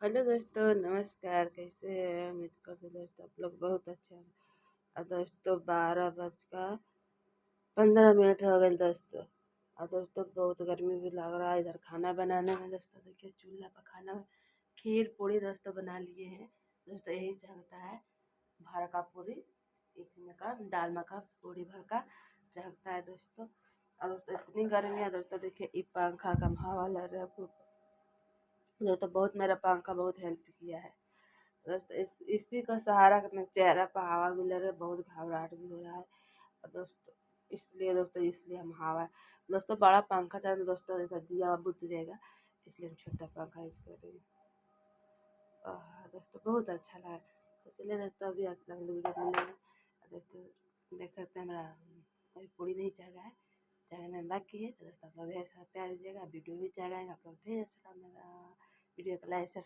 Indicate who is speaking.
Speaker 1: Hello दोस्तों, नमस्कार। कैसे हैं? उम्मीद करते हैं दोस्तों आप लोग बहुत अच्छे हैं। और दोस्तों 12 बज का 15 मिनट हो गए दोस्तों। और दोस्तों बहुत गर्मी भी लग रहा है इधर खाना बनाने में। दोस्तों देखिए चूल्हा पर खाना, खीर पूड़ी दोस्तों बना लिए हैं। दोस्तों यही चलता है, भर का पूरी, इसमें का दाल मखा पूरी भर का चलता है दोस्तों। और दोस्तों इतनी गर्मी है दोस्तों, देखिए ये पंखा का हवा लग रहा है दोस्तों। बहुत मेरा पंखा बहुत हेल्प किया है दोस्तों। इसी का सहारा के मेरे चेहरा पर हवा भी लग रहा है, बहुत घबराहट भी हो रहा है। और दोस्तों इसलिए हम हवा, दोस्तों बड़ा पंखा चला तो दोस्तों इधर दिया बुझ जाएगा, इसलिए हम छोटा पंखा यूज कर रहे हैं। दोस्तों बहुत अच्छा लगा। तो चलिए दोस्तों अभी अगला वीडियो मिलेंगे। दोस्तों देख सकते हैं मेरा अभी पूरी नहीं चढ़ा है, चढ़ने बाकी है। तो दोस्तों आप लोग ढेर सारा प्यार दीजिएगा, वीडियो भी चढ़ाएंगे आप लोग ढेर सारा। मेरा वीडियो को लाइक